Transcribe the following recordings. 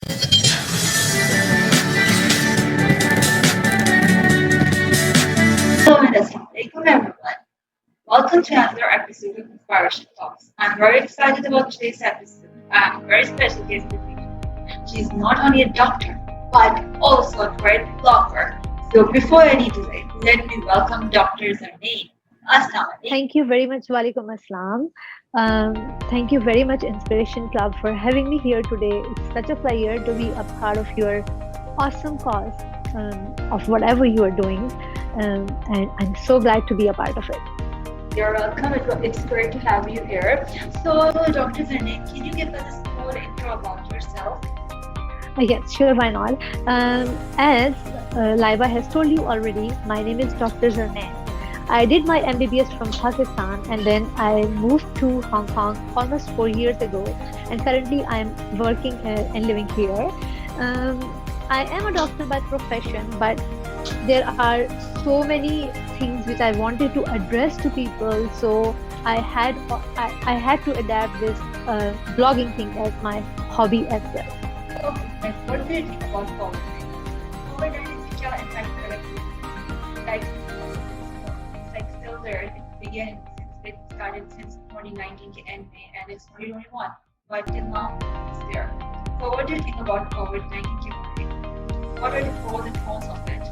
Hello and Assalamualaikum everyone. Welcome to another episode of Inspiration Talks. I'm very excited about today's episode. I have a very special guest with me. She's not only a doctor, but also a great blogger. So before any delay, let me welcome Dr. Zarnain. Assalamualaikum. Thank you very much, Walaikum Assalam. Thank you very much, Inspiration Club, for having me here today. It's such a pleasure to be a part of your awesome cause of whatever you are doing. And I'm so glad to be a part of it. You're welcome. It's great to have you here. So, Dr. Zarnain, can you give us a small intro about yourself? Yes, sure, why not? As Laiba has told you already, my name is Dr. Zarnain. I did my MBBS from Pakistan and then I moved to Hong Kong almost 4 years ago. And currently I'm working and living here. Um, I am a doctor by profession, but there are so many things which I wanted to address to people. So I had to adapt this blogging thing as my hobby as well. Okay, and what do you think about COVID-19? COVID-19 is such an impact like still there. It began since it started since 2019 to end May, and it's 2021, but till now it's there. So what do you think about COVID-19? What are the pros and cons of it?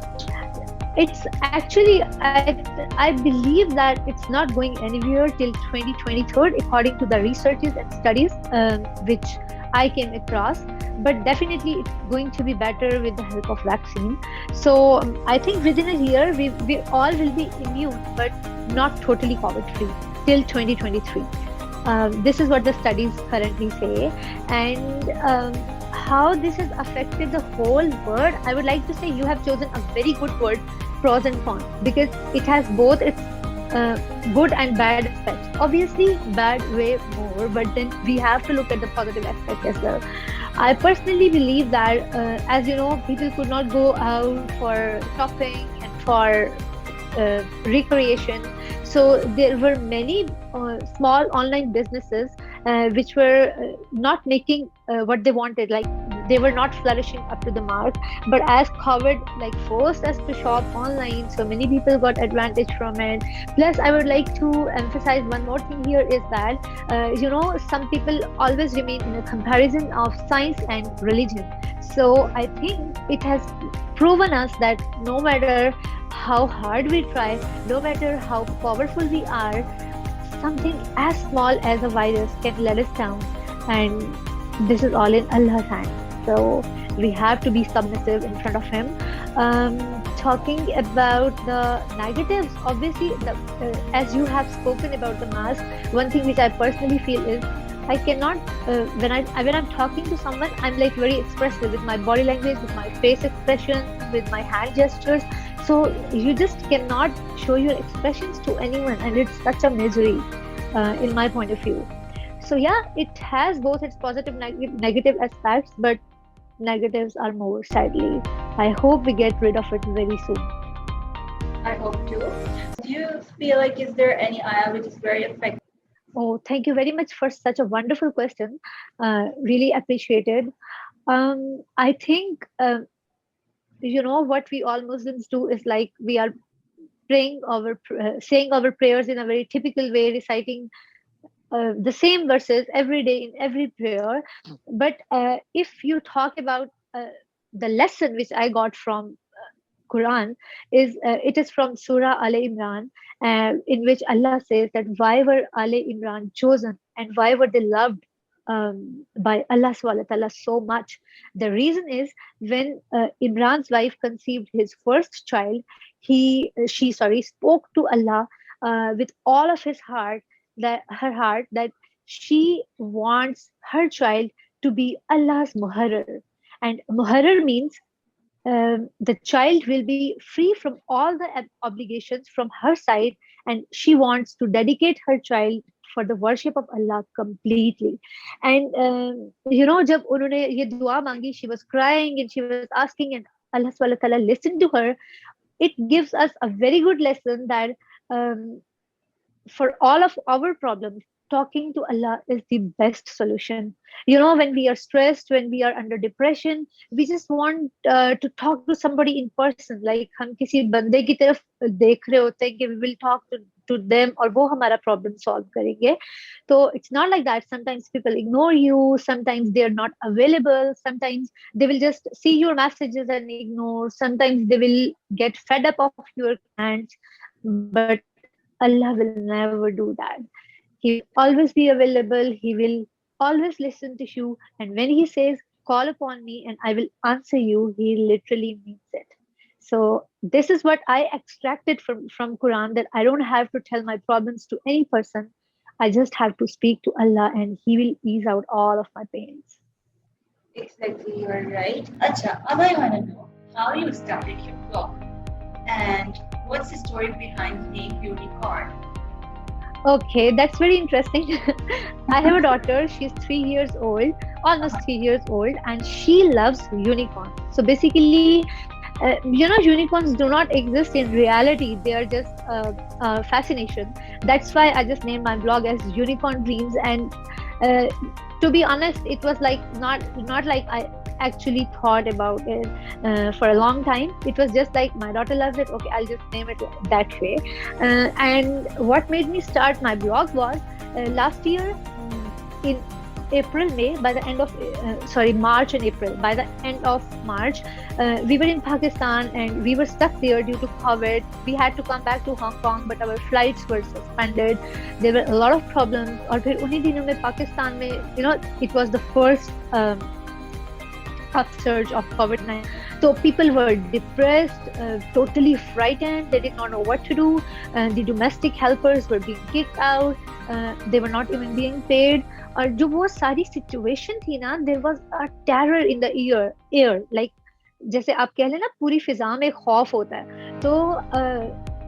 It's actually, I believe that it's not going anywhere till 2023, according to the researches and studies which I came across. But definitely, it's going to be better with the help of vaccine. So I think within a year, we all will be immune, but not totally COVID free till 2023. This is what the studies currently say. And how this has affected the whole world, I would like to say you have chosen a very good word, pros and cons, because it has both its good and bad aspects. Obviously, bad way more, but then we have to look at the positive aspect as well. I personally believe that, as you know, people could not go out for shopping and for recreation. So there were many small online businesses which were not making what they wanted. Like they were not flourishing up to the mark. But as COVID like forced us to shop online, so many people got advantage from it. Plus, I would like to emphasize one more thing here is that some people always remain in a comparison of science and religion. So I think it has proven us that no matter how hard we try, no matter how powerful we are, something as small as a virus can let us down. And this is all in Allah's hands. So we have to be submissive in front of Him. Talking about the negatives, obviously, as you have spoken about the mask, one thing which I personally feel is I cannot when I'm talking to someone, I'm like very expressive with my body language, with my face expressions, with my hand gestures. So you just cannot show your expressions to anyone, and it's such a misery, in my point of view. So yeah, it has both its positive negative aspects, but negatives are more, sadly. I hope we get rid of it very soon. I hope too. Do you feel like is there any area which is very affected? Oh, thank you very much for such a wonderful question. Really appreciated. I think what we all Muslims do is like we are saying our prayers in a very typical way, reciting the same verses every day in every prayer. But if you talk about the lesson which I got from Quran, is it is from Surah Al Imran, in which Allah says that why were Al Imran chosen and why were they loved by Allah subhanahu wa ta'ala so much. The reason is when Imran's wife conceived his first child, she spoke to Allah with all of his heart, that her heart, that she wants her child to be Allah's muharrar. And muharrar means the child will be free from all the obligations from her side, and she wants to dedicate her child for the worship of Allah completely. And jab unhone ye dua mangi, she was crying and she was asking, and Allah subhanahu wa ta'ala listened to her. It gives us a very good lesson that for all of our problems, talking to Allah is the best solution. When we are stressed, when we are under depression, we just want to talk to somebody in person. Like हम किसी बंदे की तरफ देख रहे होते हैं कि we will talk to them और वो हमारा problem solve करेंगे. So it's not like that. Sometimes people ignore you. Sometimes they are not available. Sometimes they will just see your messages and ignore. Sometimes they will get fed up of your commands. But Allah will never do that. He will always be available. He will always listen to you. And when he says, call upon me and I will answer you, he literally means it. So this is what I extracted from Quran, that I don't have to tell my problems to any person. I just have to speak to Allah and he will ease out all of my pains. Exactly, you are right. Acha, अब I want to know how you started your blog and what's the story behind the name Unicorn? Okay, that's very interesting. I have a daughter. She's 3 years old, almost 3 years old, and she loves unicorns. So basically, unicorns do not exist in reality. They are just fascination. That's why I just named my blog as Unicorn Dreams. And to be honest, it was like not like I actually thought about it for a long time. It was just like my daughter loves it. Okay, I'll just name it that way. And what made me start my blog was last year in April, May, by the end of March and April. By the end of March, we were in Pakistan and we were stuck there due to COVID. We had to come back to Hong Kong, but our flights were suspended. There were a lot of problems. और फिर उन्हीं दिनों में पाकिस्तान में, it was the first upsurge of COVID-19. So people were depressed, totally frightened. They did not know what to do. The domestic helpers were being kicked out. They were not even being paid. और जो वो सारी situation थी ना, there was a terror in the air. Like जैसे आप कह लें ना, पूरी फिजा में खौफ होता है. तो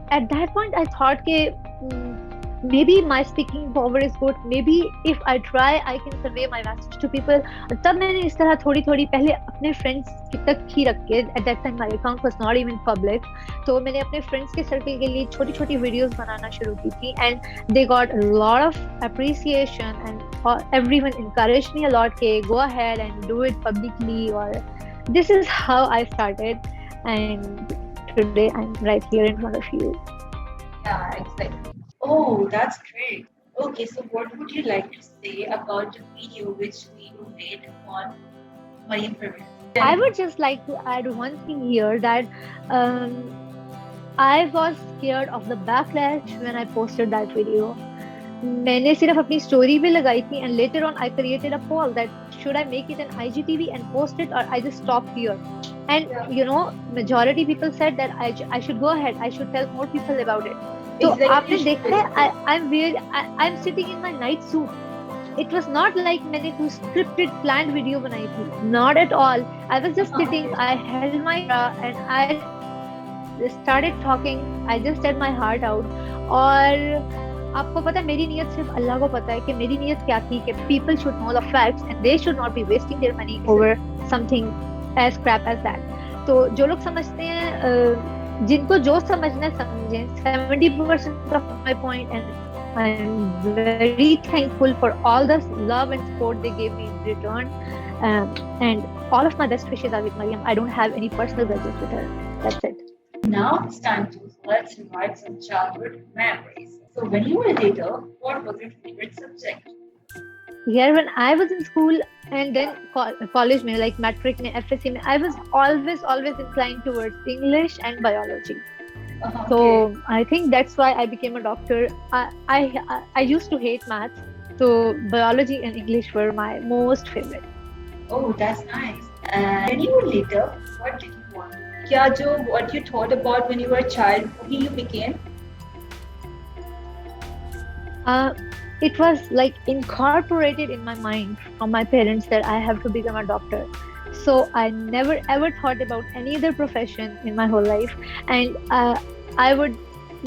at that point I thought कि maybe my speaking power is good. Maybe if I try, I can convey my message to people. तब मैंने इस तरह थोड़ी पहले अपने friends की तक ही रख के, at that time my account was not even public, तो मैंने अपने friends के circle के लिए छोटी videos बनाना शुरू की थी, and they got a lot of appreciation and everyone encouraged me a lot कि go ahead and do it publicly. Or this is how I started, and today I'm right here in front of you. Yeah, exactly. Oh, that's great. Okay, so what would you like to say about the video which we made on Mariam Parveen? I would just like to add one thing here, that I was scared of the backlash when I posted that video. मैंने सिर्फ अपनी story पे लगाई थी, and later on I created a poll that should I make it an IGTV and post it, or I just stop here. And majority people said that I should go ahead. I should tell more people about it. So आपने देखा है, I'm sitting in my night suit. It was not like मैंने कोई scripted planned video बनाई थी. Not at all. I was just sitting. I held my and I started talking. I just said my heart out. और आपको पता है, मेरी नियत सिर्फ अल्लाह को पता है कि मेरी नियत क्या थी, कि people should know the facts and they should not be wasting their money over something as crap as that. तो जो लोग समझते हैं, जिनको जो समझना है समझें. 70% of my point, and I'm very thankful for all the love and support they gave me in return. And all of my best wishes are with Mariam. I don't have any personal grudges with her. That's it. Now it's time to let's revive some childhood memories. So when you were little, what was your favorite subject? Yeah, when I was in school and then college में, like matric में, FSC में, I was always inclined towards English and biology. So I think that's why I became a doctor. I used to hate maths, so biology and English were my most favorite. Oh, that's nice. And when you were little, what did you want? What you thought about when you were a child, who you became? It was like incorporated in my mind from my parents that I have to become a doctor. So I never ever thought about any other profession in my whole life. And I would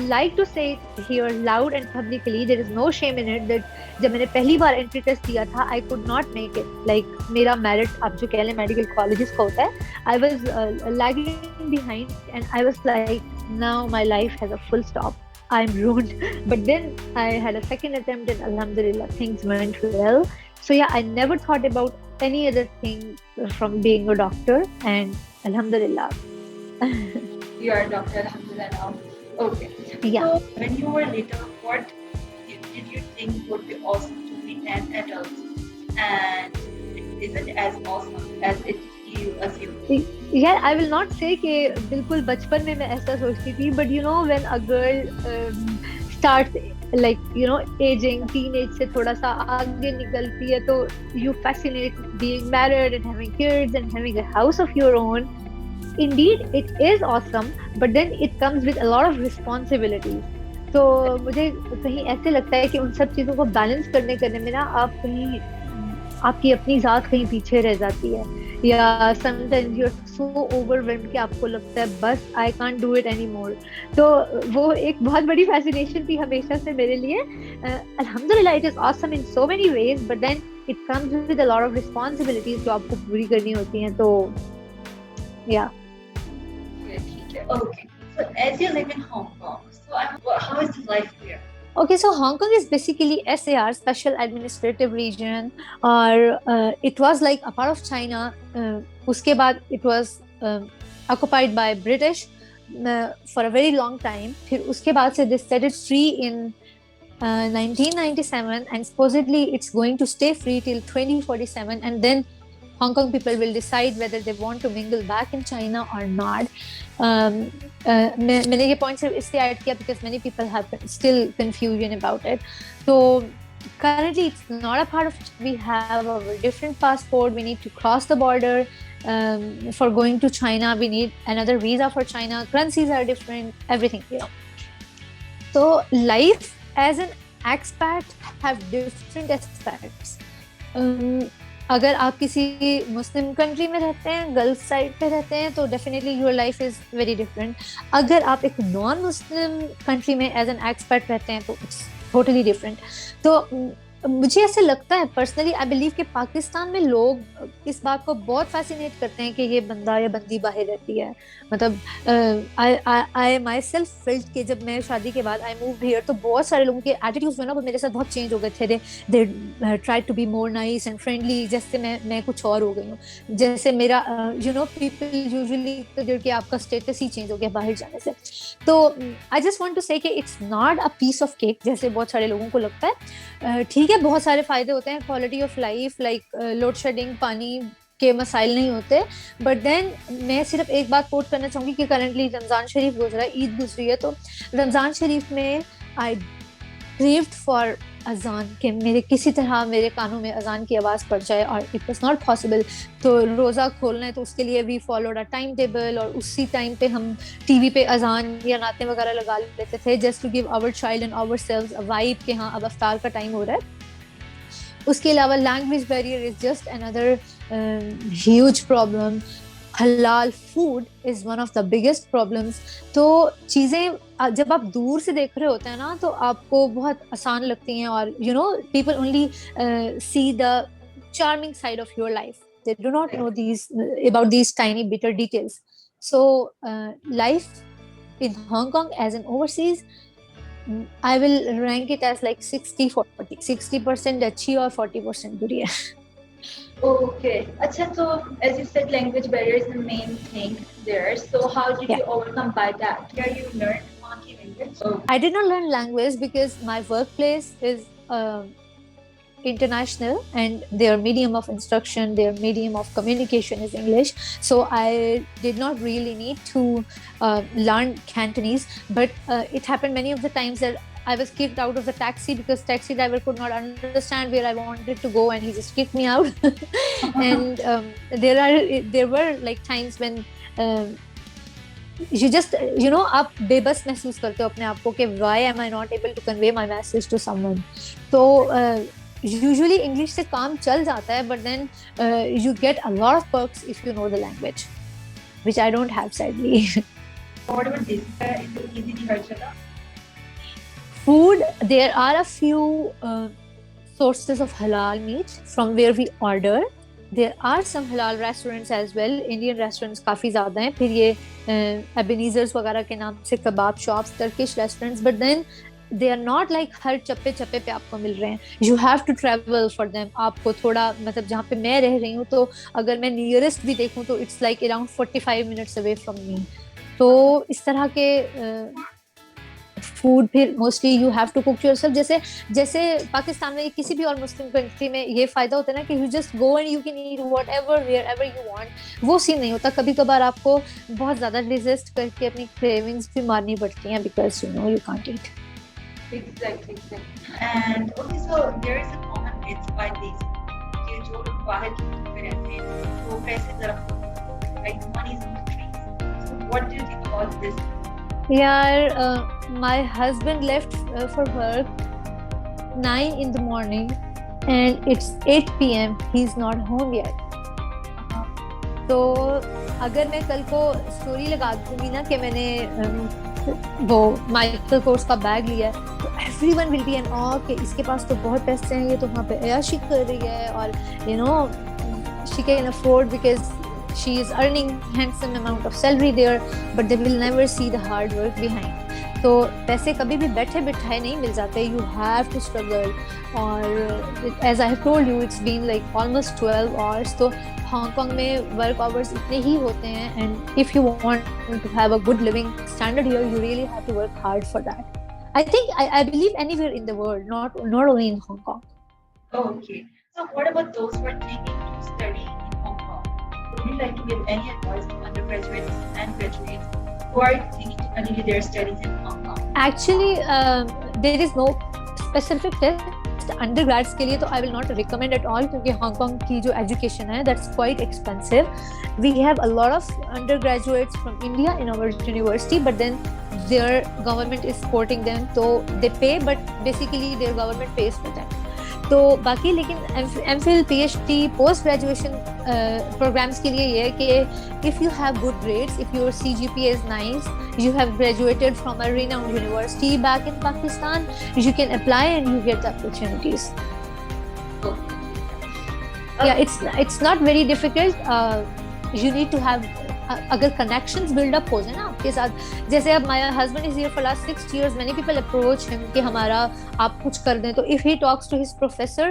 like to say it here loud and publicly, there is no shame in it, that जब मैंने पहली बार entry test दिया था, I could not make it. Like मेरा merit, आप जो कह लें medical colleges का होता है, I was lagging behind, and I was like, now my life has a full stop. I'm ruined. But then I had a second attempt, and Alhamdulillah, things went well. So yeah, I never thought about any other thing from being a doctor, and Alhamdulillah. You are a doctor, alhamdulillah now. Okay. Yeah. So when you were little, what did you think would be awesome to be an adult? And it isn't as awesome as it you assume. Yeah, I will not say कि बिल्कुल बचपन में मैं ऐसा सोचती थी, but you know when a girl starts like aging, teenage से थोड़ा सा आगे निकलती है, तो you fascinate being married and having kids and having a house of your own. Indeed, it is awesome, but then it comes with a lot of responsibilities. तो मुझे कहीं ऐसे लगता है कि उन सब चीजों को बैलेंस करने में ना आप कहीं आपकी अपनी जात कहीं पीछे रह जाती है, या sometimes you are so overwhelmed कि आपको लगता है बस I can't do it any more. तो वो एक बहुत बड़ी फैसिनेशन थी हमेशा से मेरे लिए. अल्हम्दुलिल्लाह it is awesome in so many ways, but then it comes with a lot of responsibilities जो आपको पूरी करनी होती हैं. तो या ठीक है. Okay. So as you live in Hong Kong, so how is the life there? Okay, so Hong Kong is basically SAR, Special Administrative Region, or it was like a part of China. Uske baad it was occupied by British for a very long time. Phir uske baad se they set it free in 1997, and supposedly it's going to stay free till 2047, and then Hong Kong people will decide whether they want to mingle back in China or not. मैंने ये point सिर्फ इसलिए add किया because many people have still confusion about it. So currently it's not a part of. We have a different passport. We need to cross the border for going to China. We need another visa for China. Currencies are different. Everything, So life as an expat have different aspects. अगर आप किसी Muslim country में रहते हैं, gulf side पे रहते हैं, तो definitely your life is very different. अगर आप एक नॉन मुस्लिम कंट्री में एज एन एक्सपर्ट रहते हैं तो इट्स टोटली डिफरेंट. तो मुझे ऐसे लगता है पर्सनली, आई बिलीव कि पाकिस्तान में लोग इस बात को बहुत फैसिनेट करते हैं कि ये बंदा या बंदी बाहर रहती है. मतलब आई माई सेल्फ फिल्ड कि जब मैं शादी के बाद आई मूव हियर, तो बहुत सारे लोगों के एटीट्यूड्स में ना मेरे साथ बहुत चेंज हो गए थे. They try to be more nice and friendly, जैसे मैं कुछ और हो गई हूँ. जैसे मेरा पीपल यूजुअली कंसीडर कि आपका स्टेटस ही चेंज हो गया बाहर जाने से. तो I just want to say कि it's not a piece of cake जैसे बहुत सारे लोगों को लगता है. ठीक है, बहुत सारे फायदे होते हैं, quality of life like load shedding, पानी के मसाइल नहीं होते. बट देन मैं सिर्फ एक बात कोट करना चाहूंगी कि करंटली रमजान शरीफ गुजरा है, ईद गुजरी है, तो रमजान शरीफ में आई क्रेव्ड फॉर अजान कि मेरे किसी तरह मेरे कानों में अजान की आवाज़ पड़ जाए, और इट वाज नॉट पॉसिबल. तो रोज़ा खोलना है तो उसके लिए we followed a timetable, और उसी टाइम पे हम टीवी पे अजान या नाते वगैरह लगा लेते थे just to give our child and ourselves a vibe कि हाँ अब अफ्तार का टाइम हो रहा है. उसके अलावा language barrier is just another huge problem. Halal food is one of the biggest problems. तो चीज़ें जब आप दूर से देख रहे होते हैं ना तो आपको बहुत आसान लगती हैं, और people only see the charming side of your life. They do not know about these tiny bitter details. So life in Hong Kong as an overseas, I will rank it as like 60-40. 60% अच्छी और 40% बुरी है. Okay. अच्छा, so as you said, language barrier is the main thing there. So how did you overcome by that? Here you learned Monkey language? I did not learn language because my workplace is international, and their medium of instruction, their medium of communication is English. So I did not really need to learn Cantonese, but it happened many of the times that I was kicked out of the taxi because taxi driver could not understand where I wanted to go, and he just kicked me out. And there were like times when you just आप बेबस महसूस करते हो अपने आप को कि why am I not able to convey my message to someone. तो usually English से काम चल जाता है, but then you get a lot of perks if you know the language, which I don't have sadly. What about this? Is it easy to hear each other? Food, there are a few sources of halal meat from where we order. There are some halal restaurants as well. Indian restaurants काफी ज़्यादा हैं. फिर ये Ebenezer's वगैरह के नाम से kebab shops, Turkish restaurants. But then they are not like हर चप्पे चप्पे पे आपको मिल रहे हैं. You have to travel for them. आपको थोड़ा मतलब जहाँ पे मैं रह रही हूँ तो अगर मैं nearest भी देखूँ तो it's like around 45 minutes away from me. तो इस तरह के फूड फिर mostly you have to cook yourself. जैसे जैसे पाकिस्तान में किसी भी और मुस्लिम कंट्री में ये फायदा होता है ना कि you just go and you can eat whatever wherever you want. वो सीन नहीं होता. कभी कभार आपको बहुत ज्यादा रेजिस्ट करके अपनी क्रेविंग्स भी मारनी पड़ती हैं because you know you can't eat. Exactly, exactly. And okay, so there is a common myth by this कि जो लोग बाहर की में रहते हैं वो पैसे दरख्त like money is on the trees. So what do you think about this? यार my husband left for work 9 in the morning and it's 8 p.m. he's not home yet. तो अगर मैं कल को स्टोरी लगा दूंगी ना कि मैंने वो माइकल कोर्स का बैग लिया है तो एवरीवन विल बी एन ऑ कि इसके पास तो बहुत पैसे हैं, ये तो वहाँ पे अयाशी कर रही है और you know she can afford because she is earning handsome amount of salary there, but they will never see the hard work behind. तो पैसे कभी भी बैठे बिठाए नहीं मिल जाते. You have to struggle. और as I have told you, it's been like almost 12 hours. तो हांगकांग में work hours इतने ही होते हैं, and if you want to have a good living standard here, you really have to work hard for that. I think I believe anywhere in the world, not only in Hong Kong. Okay. So what about those who are thinking to study in Hong Kong? Would you like to give any advice to undergraduates and graduates who are thinking to continue their studies in Hong Kong? Actually, there is no specific test undergrads के लिए तो I will not recommend at all क्योंकि Hong Kong की जो education है that's quite expensive. We have a lot of undergraduates from India in our university, but then their government is supporting them, so they pay, but basically their government pays for them. तो बाकी लेकिन MPhil PhD post graduation programmes के लिए ये है कि if you have good grades, if your CGPA is nice, you have graduated from a renowned university back in Pakistan, you can apply and you get the opportunities. Yeah, it's not very difficult. You need to have अगर connections build up हो जाए ना आपके साथ. जैसे अब my husband is here for last 6 years, many people approach him कि हमारा आप कुछ कर दें, तो if he talks to his professor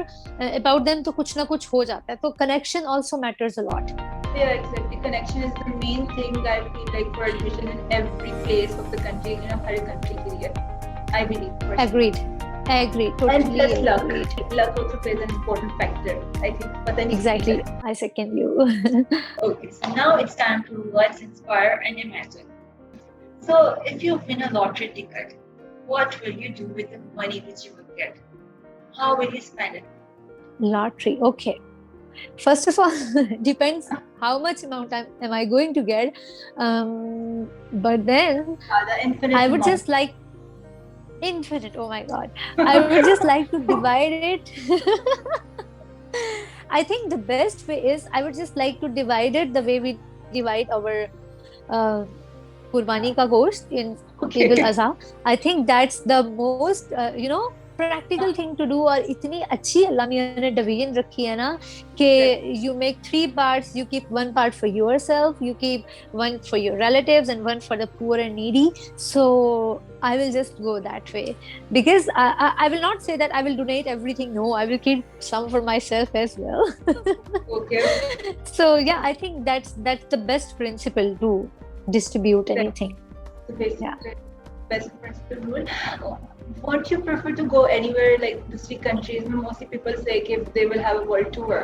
about them तो कुछ ना कुछ हो जाता है. तो connection also matters a lot. Yeah, exactly. Connection is the main thing I feel like for admission in every place of the country, you know, her country के लिए, I believe. Personally. Agreed. Totally. And plus luck. Agreed. Luck also plays an important factor, I think. But then Exactly. I second you. Okay, so now it's time to let's inspire and imagine. So if you win a lottery ticket, what will you do with the money which you will get? How will you spend it? Lottery. Okay. First of all, depends how much amount am I going to get. But then The infinite I would amount. just like infinite. Oh my God. I would just like to divide it. I think the best way is I would just like to divide it the way we divide our Qurbani ka gosht in Eid al-Adha. I think that's the most, practical thing to do. और इतनी अच्छी अल्लाह मियाँ ने division रखी है ना कि you make 3 parts, you keep 1 part for yourself, you keep 1 for your relatives and 1 for the poor and needy. So I will just go that way because I will not say that I will donate everything. No, I will keep some for myself as well. Okay. So yeah, I think that's the best principle to distribute anything. The basic, Yeah. best principle rule. Won't you prefer to go anywhere like दूसरी countries में mostly people say कि they will have a world tour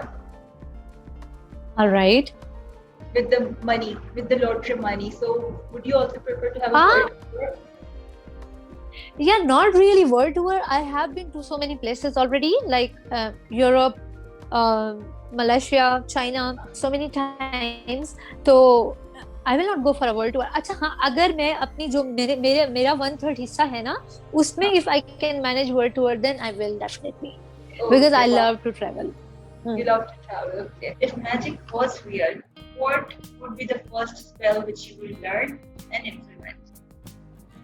All right. with the money, with the lottery money. So would you also prefer to have a world tour? Yeah, not really world tour. I have been to so many places already, like Europe, Malaysia, China, so many times. So I will not go for a world tour. अच्छा हाँ, अगर मैं अपनी जो मेरा 1/3 हिस्सा है ना, उसमें if I can manage world tour, then I will definitely, because I love to travel. You love to travel. Okay. If magic was real, what would be the first spell which you will learn and implement?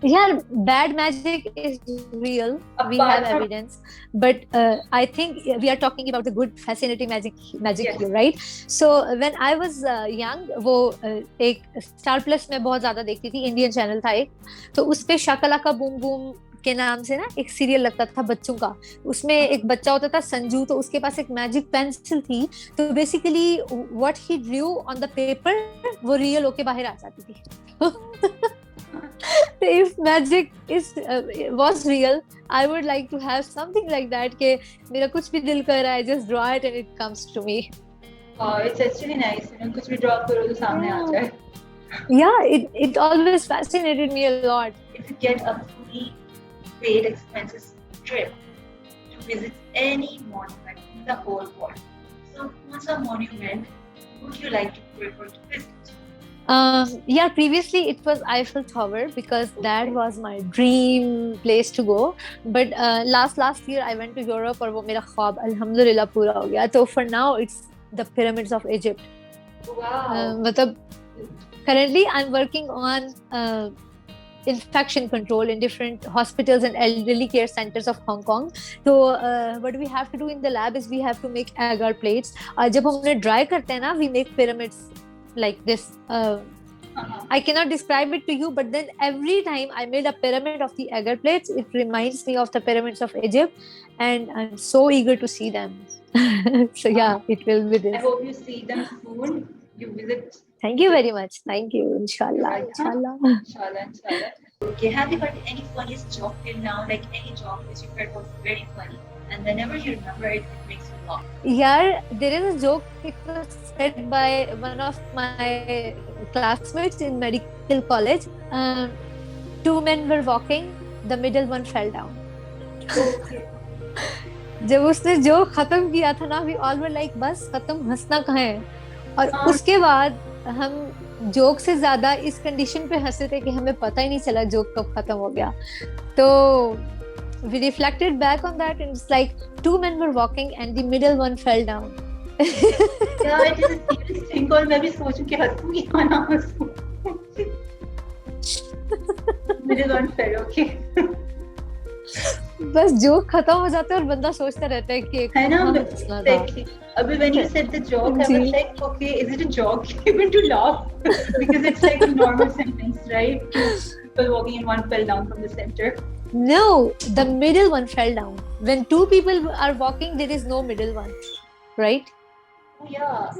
Yeah, bad magic is real. We have Apart from evidence, but I think we are talking about the good, fascinating magic yes, here, right? So when I was young, वो एक star plus में बहुत ज्यादा देखती थी, Indian channel था एक, तो उसपे शाकालाका बूम बूम के नाम से ना एक सीरियल लगता था बच्चों का. उसमें एक बच्चा होता था संजू, तो उसके पास एक मैजिक पेंसिल थी. तो basically what he Drew on the paper वो रियल होके बाहर आ जाती थी. If magic is was real, I would like to have something like that. कि मेरा कुछ भी दिल कर रहा है, just draw it and it comes to me. it's actually nice, you know, कुछ भी ड्रॉ करो तो सामने आ जाए. Yeah, it always fascinated me a lot. If you get a fully paid expenses trip to visit any monument in the whole world, so what's a monument would you like to prefer to visit? Yeah, previously it was Eiffel Tower because that was my dream place to go. But last year I went to Europe और वो मेरा ख्वाब अल्हम्दुलिल्लाह पूरा हो गया. So for now it's the pyramids of Egypt. Wow. मतलब currently I'm working on infection control in different hospitals and elderly care centers of Hong Kong. So what we have to do in the lab is we have to make agar plates. जब हम उन्हें dry करते हैं ना, we make pyramids like this. I cannot describe it to you, but then every time I made a pyramid of the agar plates, it reminds me of the pyramids of Egypt, and I'm so eager to see them. So yeah, it will be this. I hope you see them soon. You visit. Thank you very much. Thank you. Inshallah. Inshallah. Inshallah, inshallah. Okay, have you heard any funniest joke till now? Like any joke which you heard was very funny, and whenever you remember it, it makes you laugh. Yeah, there is a joke it was said by one of my classmates in medical college. Two men were walking, the middle one fell down. Okay. जब उसने जो खत्म किया था ना, we all were like बस खत्म, हंसना कहाँ है. और उसके बाद हम जोक से ज्यादा इस कंडीशन पे हंसे थे कि हमें पता ही नहीं चला जोक कब खत्म हो गया. तो we reflected back on that and it's like two men were walking and the middle one fell down. Yeah, it is a serious thing. और मैं भी सोचूं कि हंसूं या ना हंसूं. Middle one fell, okay. बस जोक खत्म हो जाता है और बंदा सोचता रहता है कि है ना, exactly. अभी when you said the joke, I was like, okay, is it a joke? Even to laugh because it's like a normal sentence, right? People walking and one fell down from the center. No, the middle one fell down. When two people are walking, there is no middle one, right? Oh yeah.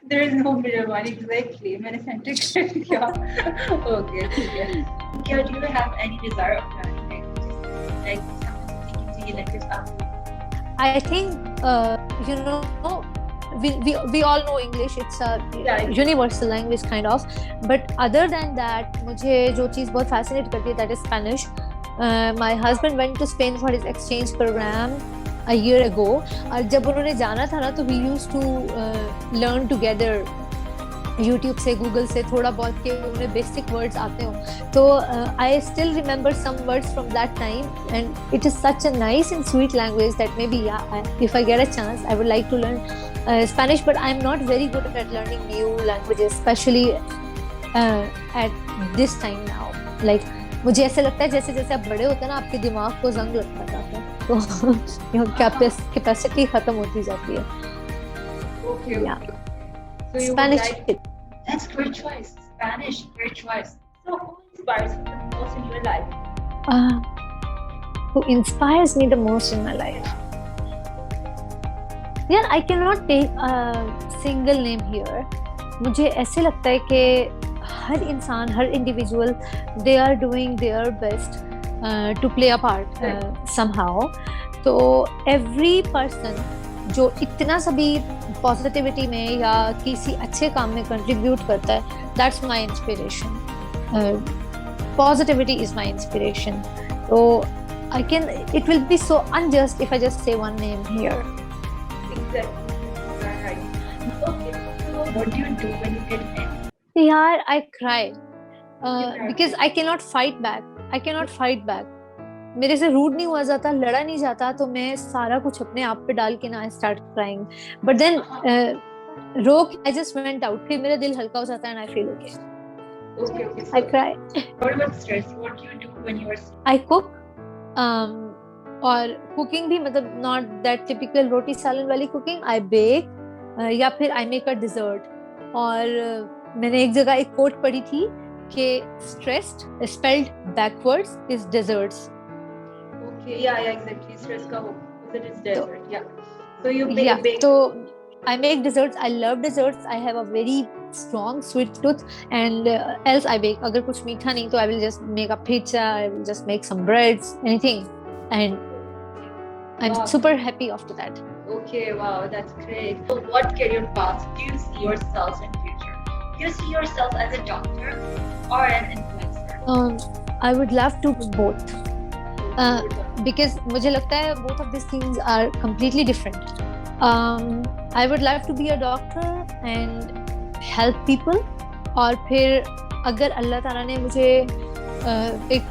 There is no middle one, exactly. मैंने center कर दिया. Okay, ठीक है. Yeah, do you have any desire of learning languages? Like something thinking to you like this? I think we all know English. It's a universal language kind of. But other than that, मुझे जो चीज़ बहुत fascinate करती है, that is Spanish. My husband went to Spain for his exchange program a year ago. और जब उन्होंने जाना था ना, तो we used to learn together. YouTube से, Google से थोड़ा बहुत के उन्हें basic words आते हो. तो I still remember some words from that time, and it is such a nice and sweet language that maybe if I get a chance, I would like to learn Spanish. But I'm not very good at learning new languages, especially at this time now. Like मुझे ऐसे लगता है जैसे जैसे आप बड़े होते हैं ना, आपके दिमाग को जंग लगता जाता है, तो कैपेसिटी खत्म होती जाती है. Okay. Yeah. So you Spanish. That's great choice. Spanish, great choice. So who inspires you the most in your life? Who inspires me the most in my life? Yeah, I cannot take a single name here. मुझे ऐसे लगता है कि हर इंसान, हर individual, they are doing their best to play a part somehow. तो every person जो इतना सभी पॉजिटिविटी में या किसी अच्छे काम में कंट्रीब्यूट करता है, that's my inspiration. Positivity is my inspiration. तो I can, it will be so unjust if I just say one name here. Exactly. Right. Okay. So what do you do when you get angry? यार, I cry because I cannot fight back. I cannot fight back. मेरे से rude नहीं हुआ जाता, लड़ा नहीं जाता, तो मैं सारा कुछ अपने आप पे डाल के ना स्टार्ट क्राइंग. बट देन रोक, आई जस्ट वेंट आउट, फिर मेरा दिल हल्का हो जाता है and I feel okay. Okay, okay. I So, cry. what about stress? What do you do when you are I cook. और कुकिंग भी मतलब नॉट दैट टिपिकल रोटी सालन वाली कुकिंग. आई बेक या फिर आई मेक अ डिजर्ट. और मैंने एक जगह एक कोट पढ़ी थी कि stressed spelled backwards is desserts. okay? Yeah, exactly. Stress ka ho. It is तो desert. Yeah. So you या bake. तो I make desserts. I love desserts. I have a very strong sweet tooth. And else I bake. अगर कुछ मीठा नहीं तो I will just make a pizza. I will just make some breads, anything. And I'm Wow. super happy after that. Okay, wow, that's great. So what career path do you see yourself in future? Do you see yourself as a doctor or an influencer? I would love to do both. Because मुझे लगता है both of these things are completely different. I would love to be a doctor and help people. और फिर अगर अल्लाह ताला ने मुझे एक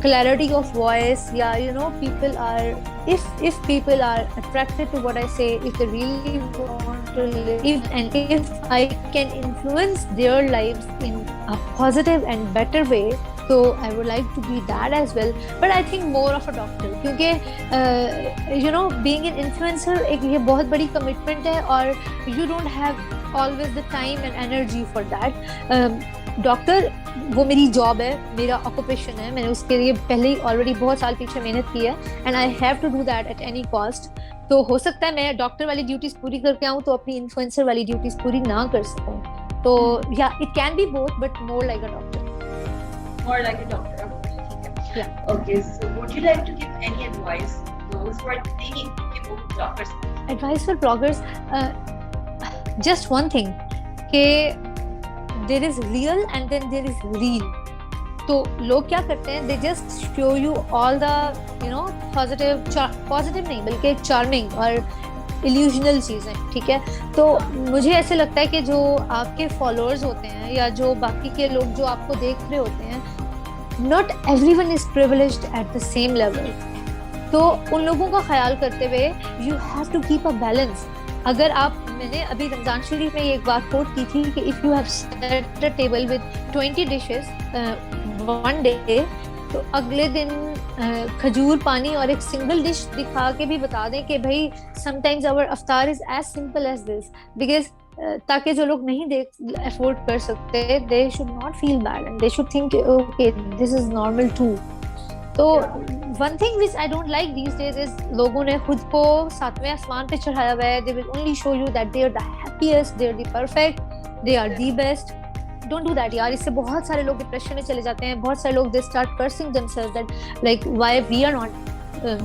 clarity of voice या people are if people are attracted to what I say, if they really want to live, and if I can influence their lives in a positive and better way, so I would like to be that as well. But I think more of a doctor, क्योंकि being an influencer एक ये बहुत बड़ी commitment है और you don't have always the time and energy for that. Doctor वो मेरी job है, मेरा ऑक्यूपेशन है. मैंने उसके लिए पहले ही ऑलरेडी बहुत साल पीछे मेहनत की है and I have to do that at any cost. तो हो सकता है मैं डॉक्टर वाली ड्यूटीज पूरी करके आऊँ तो अपनी इन्फ्लुएंसर वाली ड्यूटीज पूरी ना कर सकूँ. तो या it can be both but more like a doctor. More like a doctor. Okay. Yeah. Okay. So would you like to give any advice to those who are thinking about bloggers? Advice for bloggers, just one thing, कि there is real and then there is real. तो लोग क्या करते हैं, they just show you all the positive नहीं बल्कि charming और illusional चीजें. ठीक है, तो मुझे ऐसे लगता है कि जो आपके followers होते हैं या जो बाकी के लोग जो आपको देख रहे होते हैं, not everyone is privileged at the same level. तो उन लोगों का ख्याल करते हुए you have to keep a balance. अगर आप, मैंने अभी रमजान शरीफ में एक बात कोट की थी कि if you have set a table with 20 dishes one day, तो अगले दिन खजूर पानी और एक सिंगल डिश दिखा के भी बता दें कि भाई sometimes our iftar is as simple as this, because ताकि जो लोग नहीं देख अफोर्ड कर सकते, they should not feel bad and they should think okay this is normal too. तो one thing which I don't like these days is लोगों ने खुद को सातवें आसमान पे चढ़ाया हुआ है. They will only show you that they are the happiest, they are the perfect, they are the best. Don't do that यार. इससे बहुत सारे लोग डिप्रेशन में चले जाते हैं. बहुत सारे लोग they start cursing themselves that like why we are not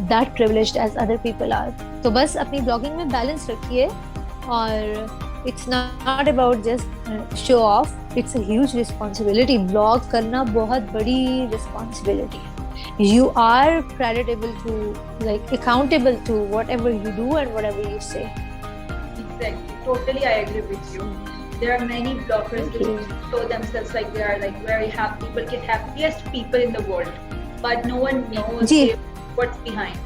that privileged as other people are. तो बस अपनी ब्लॉगिंग में बैलेंस रखिए और it's not about just show off, it's a huge responsibility. Blog करना बहुत बड़ी रिस्पॉन्सिबिलिटी है. You are creditable to, like accountable to whatever you do and whatever you say. Exactly, totally I agree with you. There are many bloggers who show themselves like they are like very happy, but get happiest people in the world, but no one knows what's behind.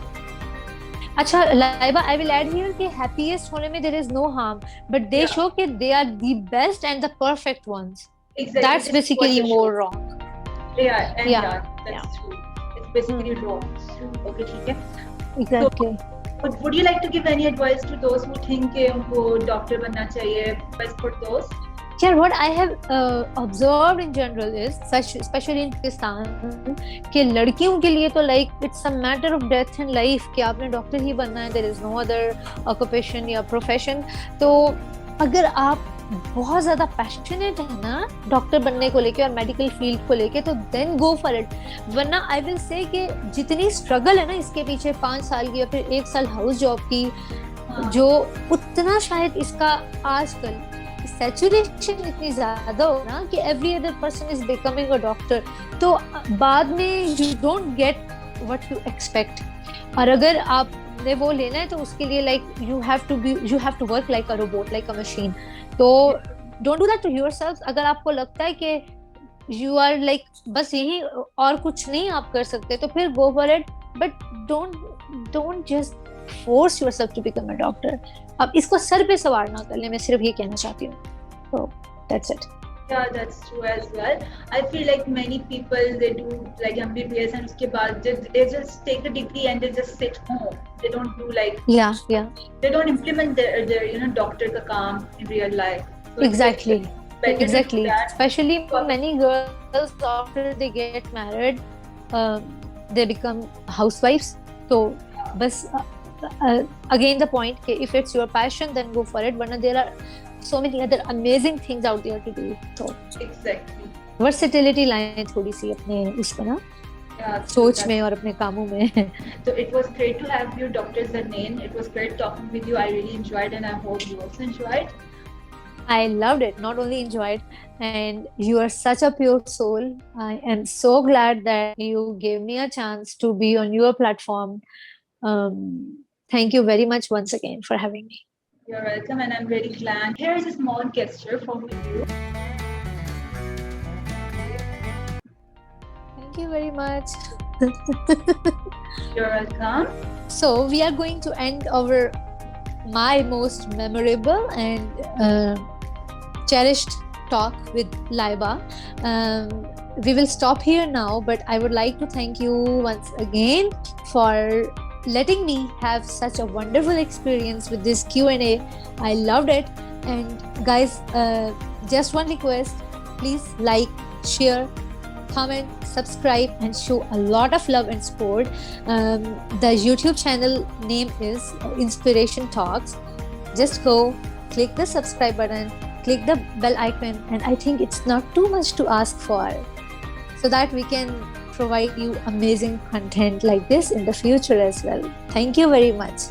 अच्छा Laiba, I will add here कि happiest होने में there is no harm, but they show कि they are the best and the perfect ones. Exactly. That's basically more wrong. Yeah, and that's true. Basically wrong. Okay, ठीक है. Exactly. So, would you like to give any advice to those who think कि उनको doctor बनना चाहिए? Best for those? Yeah, what I have observed in general is, especially in Pakistan, कि लड़कियों के लिए तो like it's a matter of death and life कि आपने डॉक्टर ही बनना है. There is no other occupation या profession. तो अगर आप बहुत ज्यादा पैशनेट है ना डॉक्टर बनने को लेके और मेडिकल फील्ड को लेके, तो देन गो फॉर इट. वरना आई विल से कि जितनी स्ट्रगल है ना इसके पीछे 5 साल की या फिर 1 साल हाउस जॉब की, जो उतना शायद इसका आजकल सैचुरेशन इतनी ज्यादा हो ना कि every other person is becoming a doctor, तो बाद में you don't get what you expect. और अगर आपने वो लेना है तो उसके लिए like you have to work like a robot, like a machine. तो don't do that to yourself. अगर आपको लगता है कि यू आर लाइक बस यही और कुछ नहीं आप कर सकते, तो फिर go for it, but don't just force yourself to become a doctor. अब इसको सर पे सवार ना कर ले, मैं सिर्फ ये कहना चाहती हूँ. तो that's it. Yeah, that's true as well. I feel like many people they do like MBBS and uske baad they just take the degree and they just sit home. They don't do like Yeah, yeah, they don't implement their doctor ka kaam in real life. So it's exactly. better to do Exactly. that. Especially many girls after they get married, they become housewives. So, bas, again the point कि if it's your passion, then go for it. But there are so many other amazing things out there to do. So, Exactly. versatility लाएं थोड़ी सी अपने उसमें ना Yeah, true. सोच में और अपने कामों में. So it was great to have you, Dr. Zarnain. It was great talking with you. I really enjoyed, and I hope you also enjoyed. I loved it, not only enjoyed, and you are such a pure soul. I am so glad that you gave me a chance to be on your platform. Thank you very much once again for having me. You're welcome, and I'm very glad. Here is a small gesture from you. Thank you very much. You're welcome. So we are going to end my most memorable and cherished talk with Laiba. We will stop here now, but I would like to thank you once again for letting me have such a wonderful experience with this Q&A. I loved it. And guys, just one request, please like, share, comment, subscribe, and show a lot of love and support. The YouTube channel name is Inspiration Talks. Just go, click the subscribe button, click the bell icon, and I think it's not too much to ask for, so that we can provide you amazing content like this in the future as well. Thank you very much.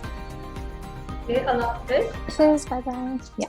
Okay, Allah Hafiz. Bye bye. Yeah.